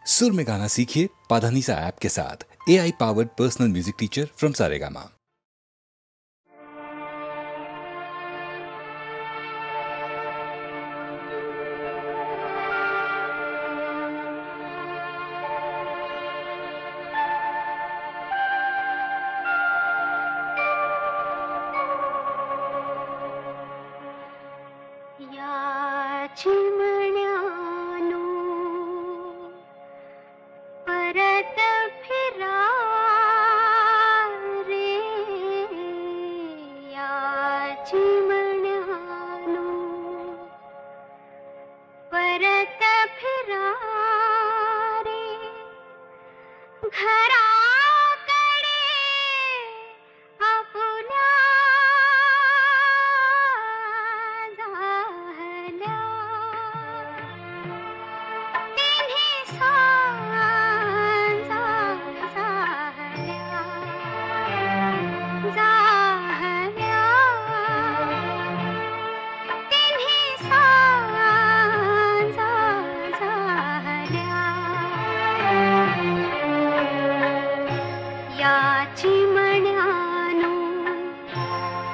सुर में गाना सीखिए पाधानीसा ऐप के साथ। AI powered personal music teacher from Saregama. चिमण्यानो परत फिरा रे, या चिमण्यानो परत फिरा रे, घराकडे आपुल्या झाल्या. तिन्ही सांजा झाल्या, झाल्या. तिन्ही सांजा झाल्या. या चिमण्यानो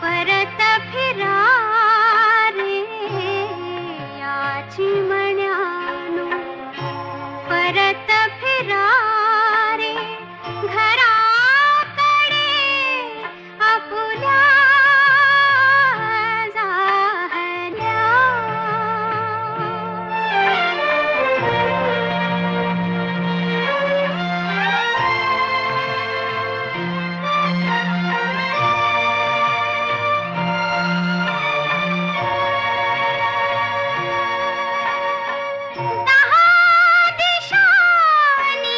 परत फिरा रे, या चिमण्यानो परत फिरा रे, घराकडे आपुल्या झाल्या. दहा दिशांनी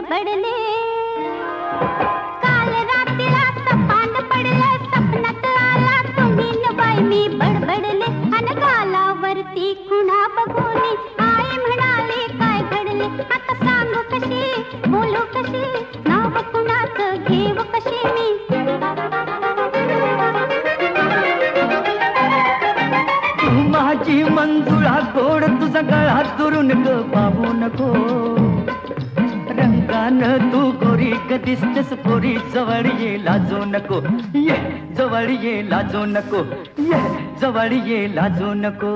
बडबडले. काल रात्रीला सपान पडलं, सपनात आला तुम्ही न बाई मी बडबडले. अन गालावरती खुणा बघून आई म्हणाली काय घडले. आता सांगू कशी, बोलू कशी, नाव कुणाचं घेऊ कशी मी. तू माझी मंजुळा गोड, तुझा गळा दुरून ग बाबू नको. रंगानं तू गोरी ग दिसतेस पोरी, जवळ ये लाजू नको. ये जवळ ये लाजू नको, ये जवळ ये लाजू नको.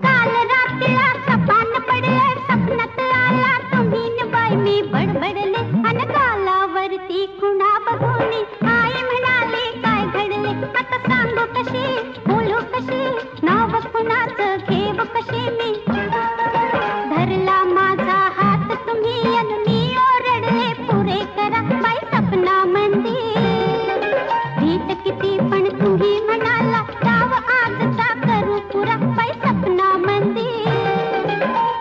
काल रात्रीला सपान पडलं, सपनात आला तुम्ही न बाई मी बडबडले. अन गालावरती खुणा बघून आई म्हणाली काय घडले. आता सांगू कशी, बोलू कशी, नाव कुणाचं घेऊ कशी मी. धरला माझा हात तुम्ही अन मी ओरडले पुरे करा बाई सपना मंदिर. भीत किती पण तुम्ही म्हणाला डाव आजचा करू पुरा बाई सपना मंदिर.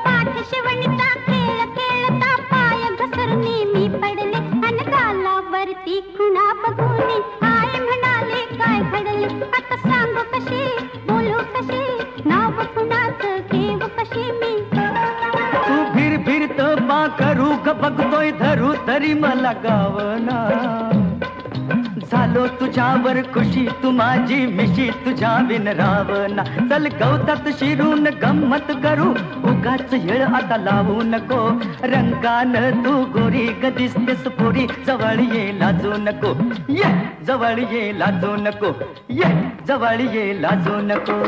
पाठ शिवणीचा खेळ खेळता पाय घसरणी मी पडले. अन गालावरती खुणा बघून आई म्हणाले काय घडले. आता सांगू कशी, बोलू कशी, नाव कुणाचं घेऊ कशी मी. तू फिर फिरत पा करू ग बघतोय धरू तरी मला गावना. झालो तुझ्यावर खुशी, तू माझी मिशी तुझ्या बिन रावना. चल गवतात शिरून गंमत करू, उगाच येळ आता लावू नको. रंगानं तू गोरी ग दिसतेस पोरी, जवळ ये लाजू नको. ये जवळ ये लाजू नको, ये जवळ ये लाजू नको.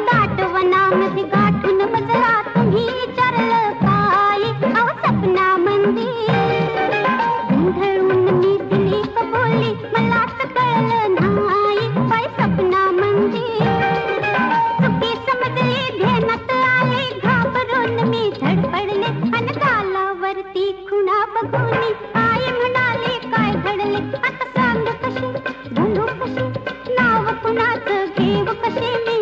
दाटवनामध्ये गाठून बसला तुम्ही विचारलं काय अहो सपना मंदिर. गोंधळून मी दिली कबुली मलाच कळलं नाही बाई सपना मंदिर. चुकी समजली ध्यानात आली घाबरून मी धडपडले. अन गालावरती खुणा बघून आई म्हणाली काय घडले. आता सांग कशी, बोलू कशी, नाव कुणाचं घेऊ कशी मी.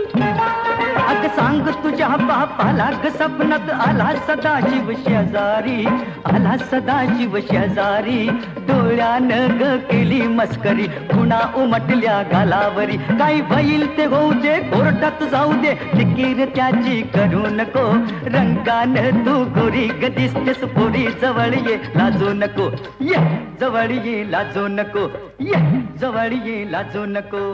अग सांग तुझ्या बापाला ग सपनात आला सदाशिव शेजारी, आला सदाशिव शेजारी. डोळ्यानं ग केली मस्करी, खुणा उमटल्या गालावरी. काय होईल ते होऊ दे, कोर्टात जाऊ दे, फिकीर त्याची करू नको. रंगानं तू गोरी ग दिसतेस पोरी, जवळ ये लाजू नको. ये जवळ ये लाजू नको, ये जवळ ये लाजू नको.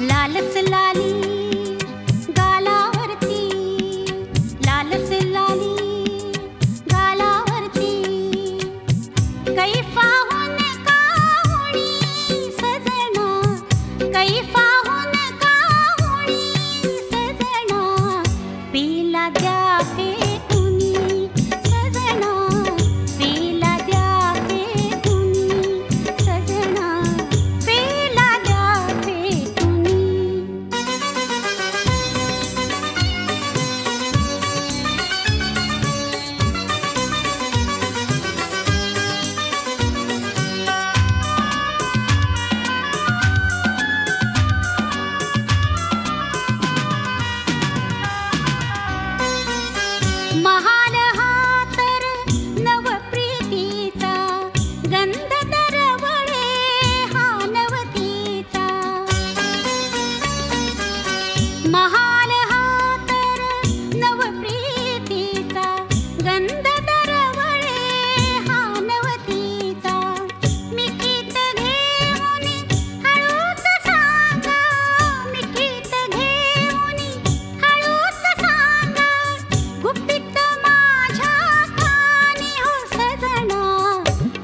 लालच लाली गालावरती, लालच लाली गालावरती. कैफाहून काहुणी सजना, कैफाहून काहुणी सजना. पिला द्या पेटूनी सजना, पिला द्या पेटूनी सजना, पिला द्या पेटूनी. महाल हा तर नवप्रीतीचा, गंध दरवळे हा नवतीचा. महाल हा तर नवप्रीतीचा, गंध दरवळे हा नवतीचा. मिठीत घेऊन हळूच सांगा, मिठीत घेऊन हळूच सांगा. गुपित माझ्या कानी हो सजना,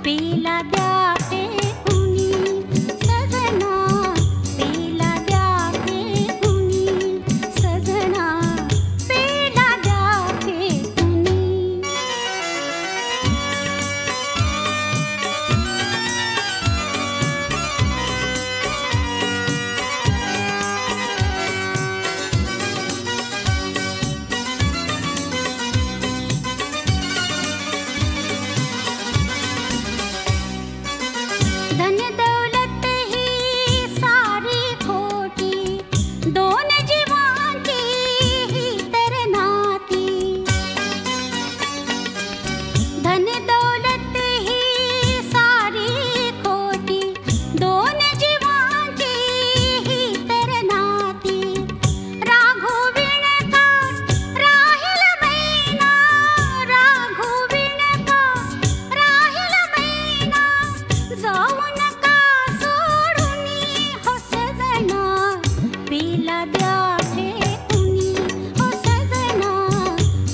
पिला द्या पेटूनी सजना, पिला द्या पेटूनी दोन जीवांची ही तर नाती, धन दौलत ही सारी खोटी, दोन जीवांची ही तर नाती, राघोविण का राहिल मैना, राघोविण का राहिल मैना, जाऊ नका सोडूनी हो सजना, पेला द्या फेकूनी हो सजना,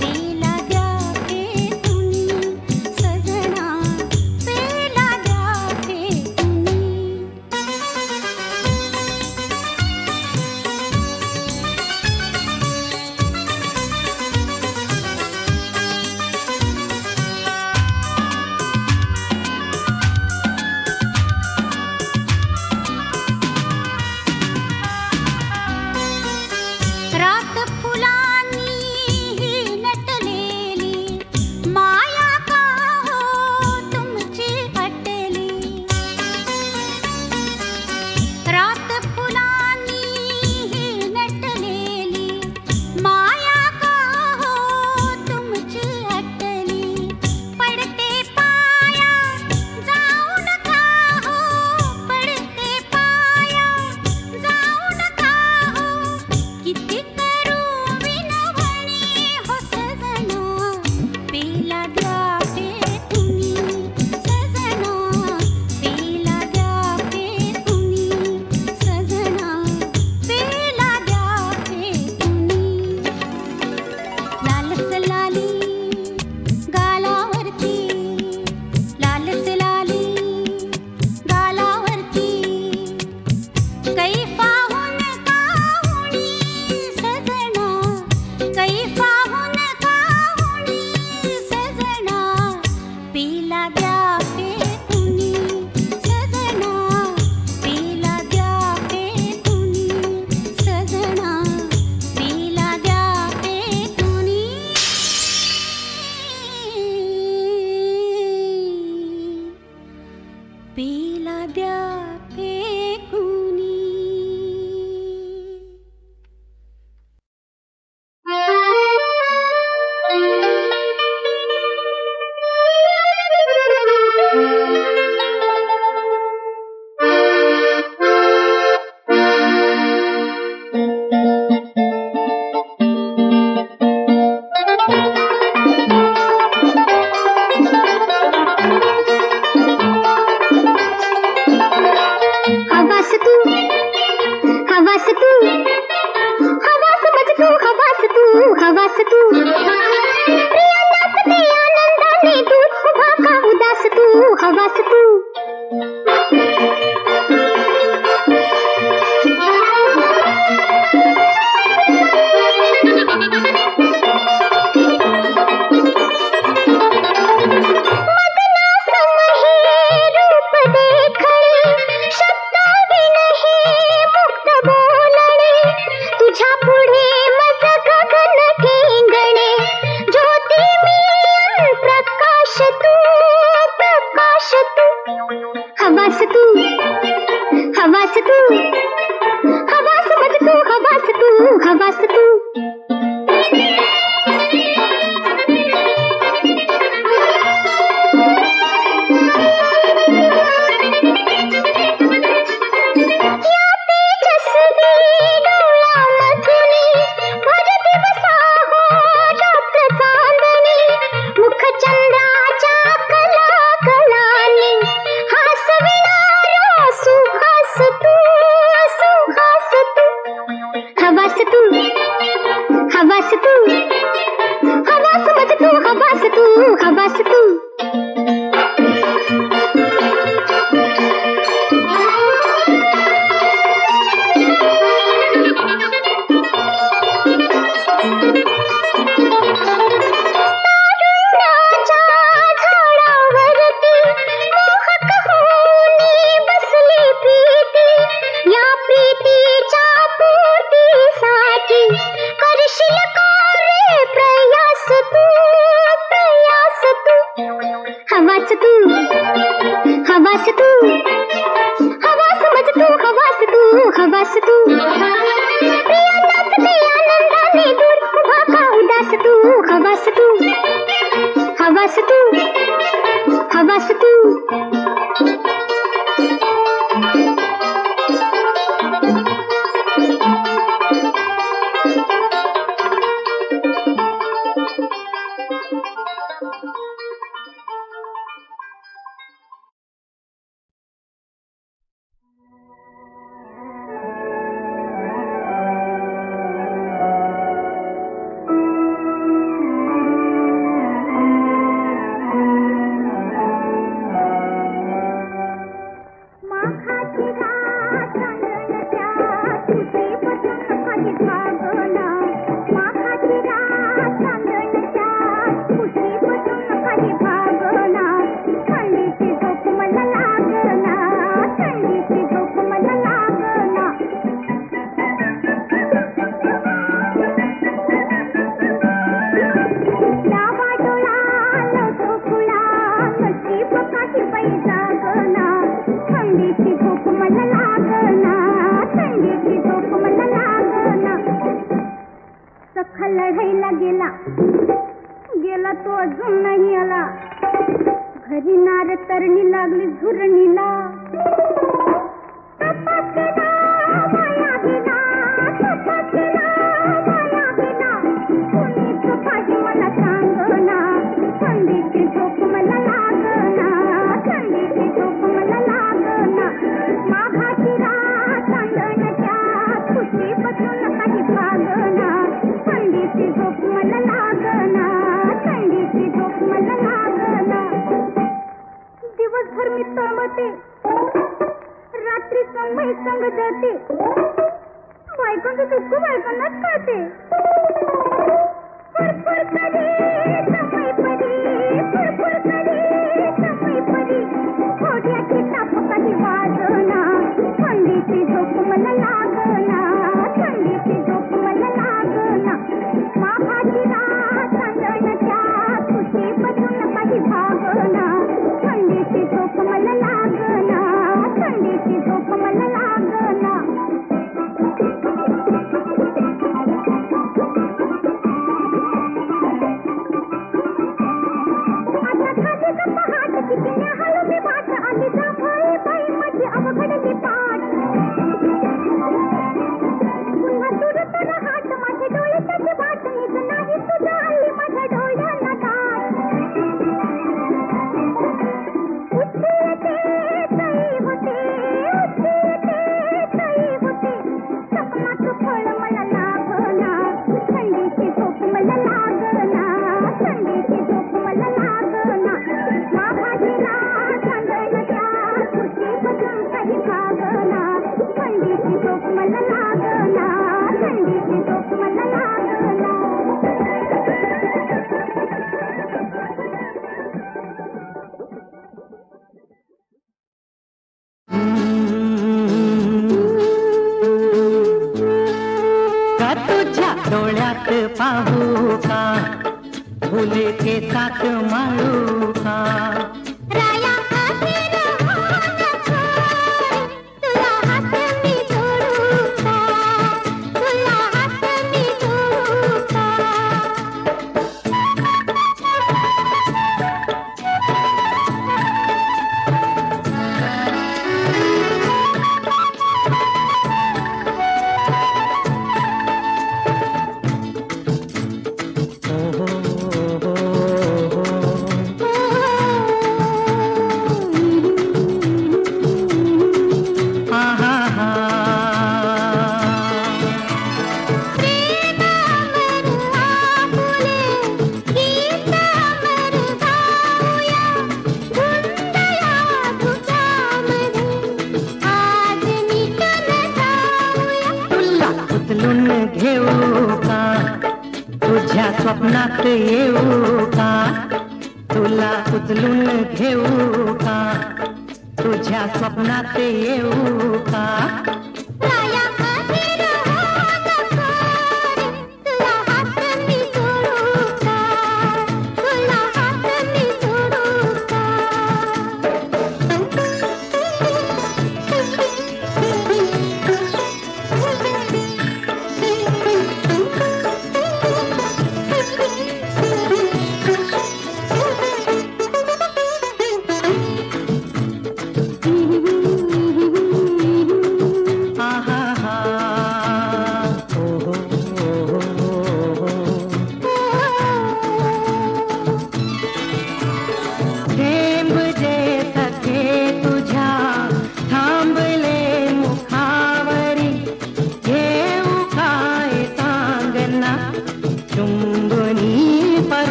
पेला द्या फेकूनी सजना, पेला द्या फेकूनी. रात फुलांनी ही नटलेली, माया का हो तुमची अटली, रात फुलांनी ही नटलेली, माया का हो तुमची अटली, पडते पाया जाऊ नका हो, पडते पाया जाऊ नका हो, किती करू विनवणी हो सजना, पेला द्या फेकूनी सजना, पेला द्या फेकूनी सजना, पेला द्या फेकूनी. लालच लाली गालावरती, लालच लाली गालावरती, कैफाहून काहुणी सजना, कैफाहून काहुणी सजना, पेला द्या फेकूनी सजना, पेला द्या फेकूनी सजना, पेला द्या फेकूनी. पेला द्या फेकूनी. हवास तू, हवास तू, हवास मज तू, हवास तू, हवास तू, प्रिया नाचते आनंदाने दूध उभा का उदास तू, हवास तू. हवास तू, हवास तू, हवास मज तू, हवास तू, हवास तू. हवास तू, हवास तू, हवास मज तू, हवास तू, हवास तू. करशील का रे भागना माखाची रात चांदण्याच्या कुशीपासून खाली भागना थंडीची झोप मला लागना थंडीची झोप मला लागना डावा डोळा लवतो खुळा नशीब काही बाई जागना थंडीची झोप मला लागना थंडीची झोप मला लागना सखा लढाईला गेला गेला तो अजून नाही आला घरी नार तरणी लागली झुरणीला तपास केला माया गेला तपास केला माया गेला कुणीच काही मला सांगना थंडीची झोप मला लागना थंडीची झोप मला लागना माघाची रात चांदण्याच्या खुशीपासून काही भागना थंडीची झोप मला लागना थंडीची झोप मला लागना दिवसभर मी तळमते रात्री संगही संग जाते बायकोंचं दुःख बायकांनाच कळते फुरफुर करी समय परी फुरफुर करी समय परी घोड्याची ताप कधी वाजना थंडीची झोप मला लागना थंडीची झोप मला लागना माघाची रात चांदण्याच्या खुशीपासून काही भागना थंडीची झोप मला लागना थंडीची झोप मला लागना आता खाली का पहाट कितीने हालू मी वाट आली जांभळी बाई माझी अवघडली पाठ पुन्हा दूर तर हाट माझे डोळे त्याची वाट निघ नाही तुझ्या आली माझ्या डोळ्यांना दाट उच्ची येते तई होते उच्ची येते तई होते स्वप्नाचं फळ मला लाभना थंडीची झोप मला लागना थंडीची झोप मला लागना माघाची रात चांदण्याच्या खुशीपासून काही भागना थंडीची झोप मला लागना थंडीची झोप मला लागना का तुझ्या डोळ्यात पाहू का फुले केसात माळू का राया आधी रहा तुला हात मी जोडू का तुला हात मी जोडू का घेऊ का तुझ्या स्वप्नात येऊ का तुला उचलून घेऊ का तुझ्या स्वप्नात येऊ का राया आधी रहा तुला हात मी जोडू का तुला हात मी जोडू का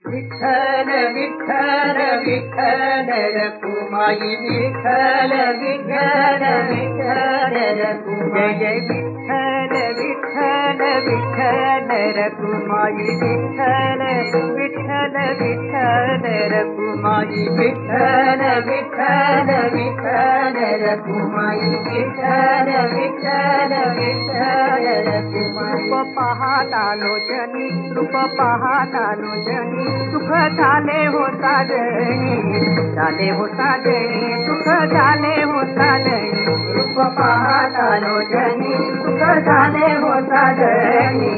विठ्ठल विठ्ठल विठ्ठल रखुमाई विठ्ठल विठ्ठल विठ्ठल रखुमाई जय विठ्ठल विठ्ठल विठ्ठल रखुमाई विठ्ठल विठ्ठल विठ्ठल रखुमाई विठ्ठल विठ्ठल विठ्ठल रखुमाई विठ्ठल विठ्ठल विठ्ठल रखुमाई रूप पाहता लोचनी रूप पाहता लोचनी सुख झाले होता जणी झाले होता जणी सुख झाले होता जणी रूप पाहता लोचनी सुख झाले होता जणी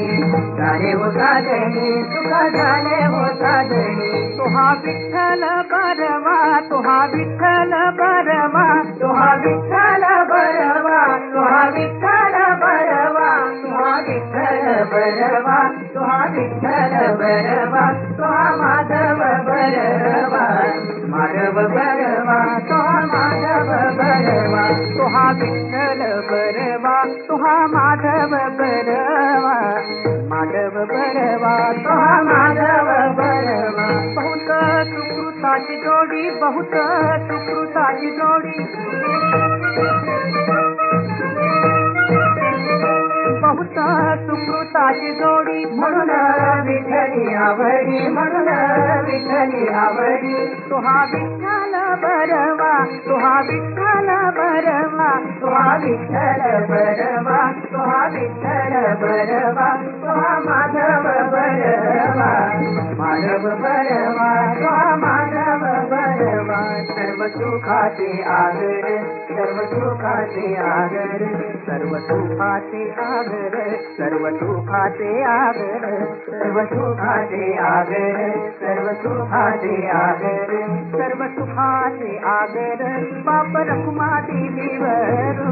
झाले होता जणी सुख झाले होता जणी तुहा विठ्ठल बरवा तुहा विठ्ठल बरवा तुहा विठ्ठल बरवा तुहा विठ्ठल बरवा तुहा विठ्ठल बरवा तुहा विठ्ठल बरवा तुहा माधव बरवा माधव बरवा तुहा माधव बरवा तुहा विठ्ठल बरवा तुहा माधव बरवा माधव बरवा तुहा माधव बरवा बहुत सुकृताची जोडी बहुत सुकृताची जोडी बहुत सुकृताची जोडी म्हणून विठ्ठली आवडी म्हणून विठ्ठली आवडी तुहा विठ्ठल बरवा तुहा विठ्ठल बरवा तुहा विठ्ठल बरवा तुहा विठ्ठल बरवा तुहा माधव बरवा माधव बरवा तुहा माधव बरवा सर्व सुखाचे आगर सर्व सुखाचे आगर सर्व सुखाचे आगर सर्व सुखाचे आगर सर्व सुखाचे आगर सर्व सुखाचे आगर सर्व सुखाचे आगर बाप रखुमा देवी वरू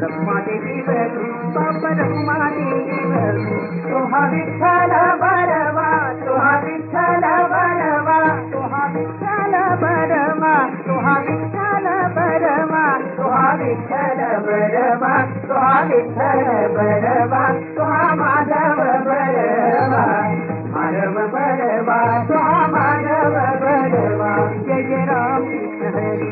रखुमा देवी वरू बाप रखुमा देवी वरू तुहा विठ्ठल बरवा तुहा विठ्ठल बरवा तुहा विठ्ठल बरवा तुहा विठ्ठल बरवा तुहा विठ्ठल बरवा तुहा विठ्ठल बरवा तुहा माधव बरवा माधव बरवा तुहा माधव बरवा जय जय राम कृष्ण हरी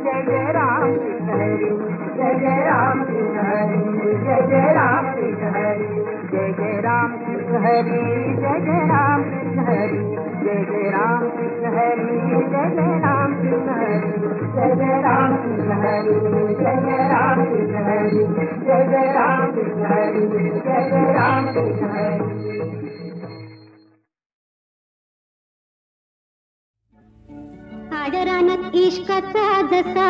जय जय राम कृष्ण हरी जय जय राम कृष्ण हरी जय जय राम कृष्ण हरी जय जय राम कृष्ण हरी जय जय राम कृष्ण हरी जय जय राम कृष्ण हरी जय जय राम कृष्ण हरी जय जय राम कृष्ण हरी जय जय राम कृष्ण हरी जय जय राम कृष्ण हरी जय जय राम कृष्ण हरी आडरानात इश्काचा जसा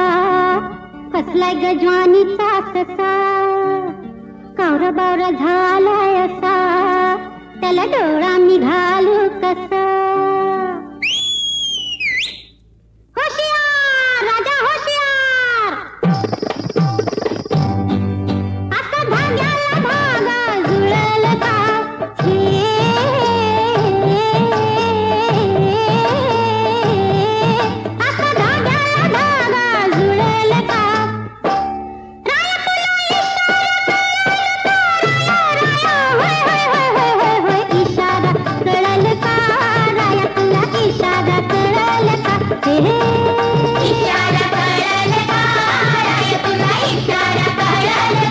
फसलाय गजवानीचा ससा कावरा बावरा झालाय असा त्याला डोळा निघालू कसा होशियार राजा होशियार आता धाग्याला धागा जुळल का आता धाग्याला धागा जुळल का इशारा कळल का राया तुला इशारा कळल का इशारा कळल का राया तुला इशारा कळल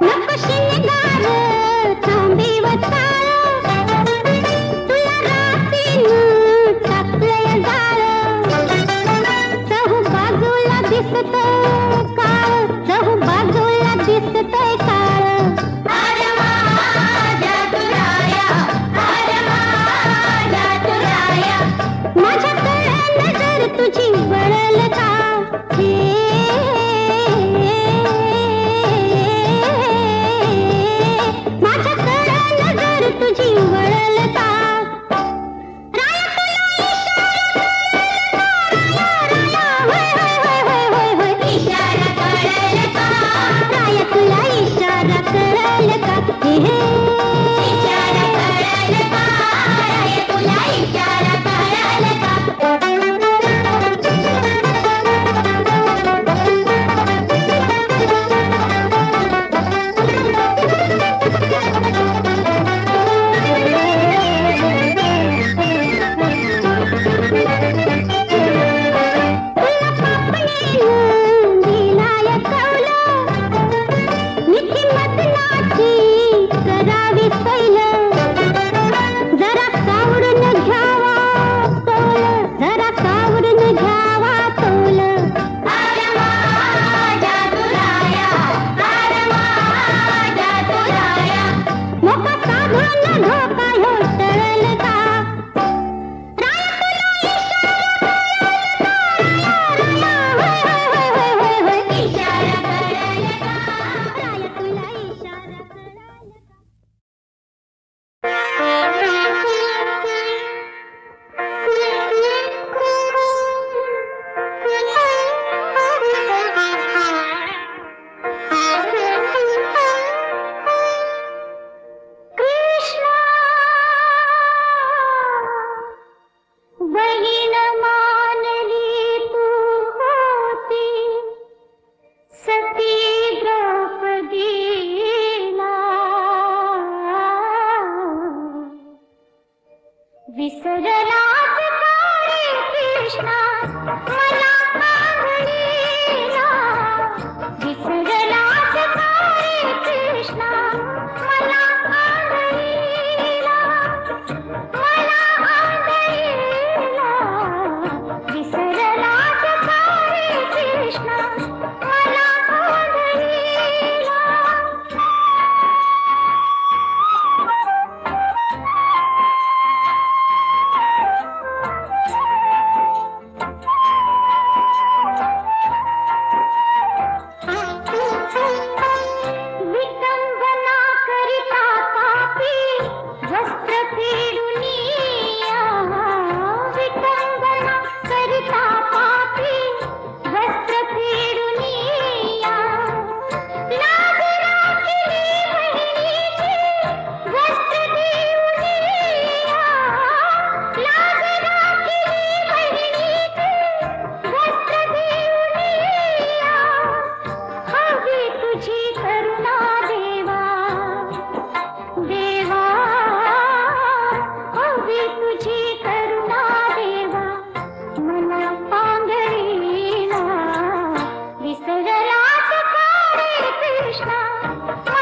नको शिंगार थांबीव चाळ तुला रात्रीनं टाकलंय जाळ चहू बाजूला दिसतंय काळ चहू बाजूला दिसतंय काळ अरे माझ्या तुराया अरे माझ्या तुराया माझ्याकडे नजर तुझी वळल का माझ्याकडे नजर तुझी वळल का राया तुला इशारा इशारा कळल का राया तुला इशारा कृष्णा